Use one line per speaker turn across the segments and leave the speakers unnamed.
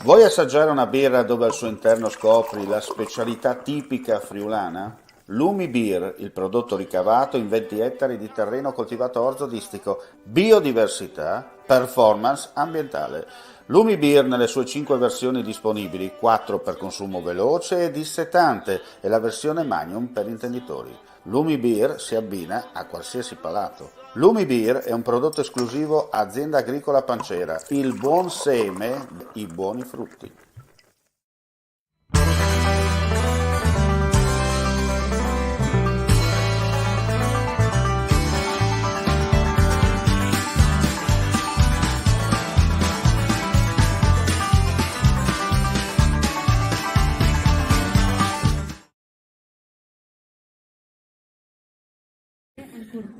Vuoi assaggiare una birra dove al suo interno scopri la specialità tipica friulana? Lumi Beer, il prodotto ricavato in 20 ettari di terreno coltivato orzodistico, biodiversità, performance ambientale. Lumi Beer nelle sue 5 versioni disponibili, 4 per consumo veloce e dissetante e la versione Magnum per intenditori. Lumi Beer si abbina a qualsiasi palato. Lumi Beer è un prodotto esclusivo Azienda Agricola Pancera, il buon seme, i buoni frutti.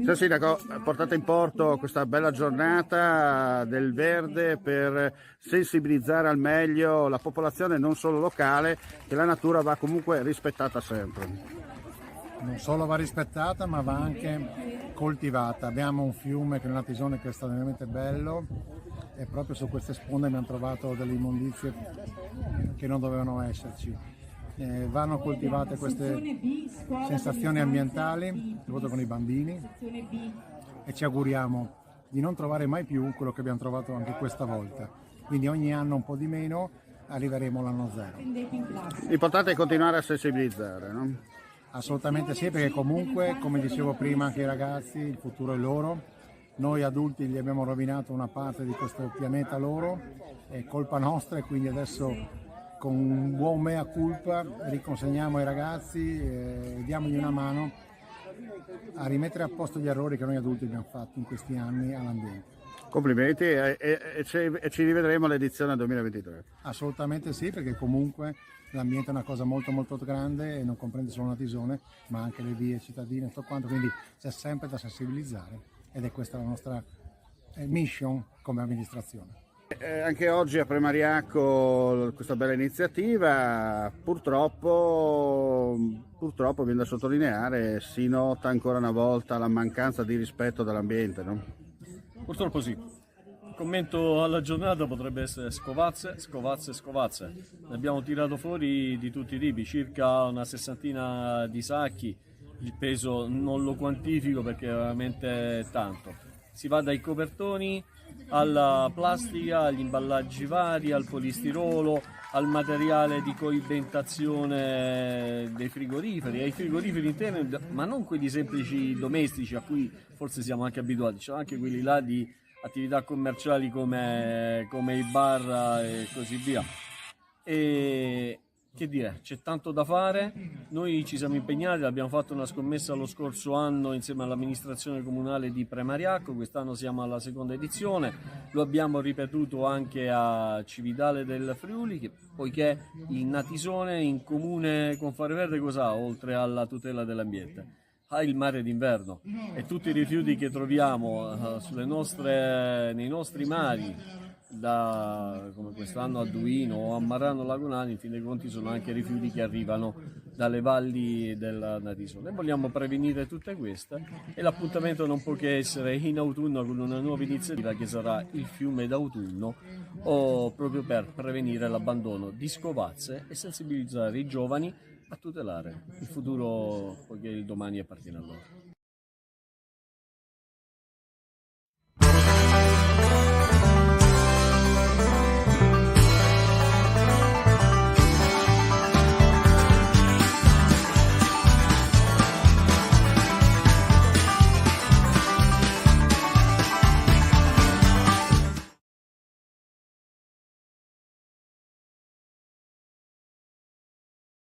Sì, sindaco, portate in porto questa bella giornata del verde per sensibilizzare al meglio la popolazione non solo locale che la natura va comunque rispettata sempre.
Non solo va rispettata ma va anche coltivata. Abbiamo un fiume che è una Tisone che è estremamente bello e proprio su queste sponde abbiamo trovato delle immondizie che non dovevano esserci. Vanno coltivate queste sensazioni ambientali, soprattutto con i bambini, e ci auguriamo di non trovare mai più quello che abbiamo trovato anche questa volta. Quindi ogni anno un po' di meno, arriveremo all'anno zero.
L'importante è continuare a sensibilizzare, no?
Assolutamente sì, perché comunque, come dicevo prima, anche i ragazzi, il futuro è loro. Noi adulti gli abbiamo rovinato una parte di questo pianeta loro, è colpa nostra e quindi adesso con un buon mea culpa riconsegniamo ai ragazzi e diamogli una mano a rimettere a posto gli errori che noi adulti abbiamo fatto in questi anni all'ambiente.
Complimenti e ci rivedremo all'edizione 2023.
Assolutamente sì, perché comunque l'ambiente è una cosa molto molto grande e non comprende solo una Tisone, ma anche le vie cittadine e tutto quanto, quindi c'è sempre da sensibilizzare ed è questa la nostra mission come amministrazione.
Anche oggi a Premariacco questa bella iniziativa, purtroppo viene da sottolineare, si nota ancora una volta la mancanza di rispetto dell'ambiente, no?
Purtroppo sì. Il commento alla giornata potrebbe essere scovazze, scovazze, scovazze. Ne abbiamo tirato fuori di tutti i tipi, circa una sessantina di sacchi. Il peso non lo quantifico perché è veramente tanto. Si va dai copertoni alla plastica, agli imballaggi vari, al polistirolo, al materiale di coibentazione dei frigoriferi, ai frigoriferi interni, ma non quelli semplici domestici a cui forse siamo anche abituati, ci sono anche quelli là di attività commerciali come i bar e così via. E che dire, c'è tanto da fare, noi ci siamo impegnati, abbiamo fatto una scommessa lo scorso anno insieme all'amministrazione comunale di Premariacco, quest'anno siamo alla seconda edizione, lo abbiamo ripetuto anche a Cividale del Friuli, poiché il Natisone in comune con Fare Verde cos'ha oltre alla tutela dell'ambiente? Ha il mare d'inverno e tutti i rifiuti che troviamo nei nostri mari, come quest'anno a Duino o a Marano Lagonale, in fin dei conti sono anche rifiuti che arrivano dalle valli del Natisone. Vogliamo prevenire tutte queste e l'appuntamento non può che essere in autunno con una nuova iniziativa che sarà il fiume d'autunno, o proprio per prevenire l'abbandono di scovazze e sensibilizzare i giovani a tutelare il futuro, poiché il domani appartiene a loro.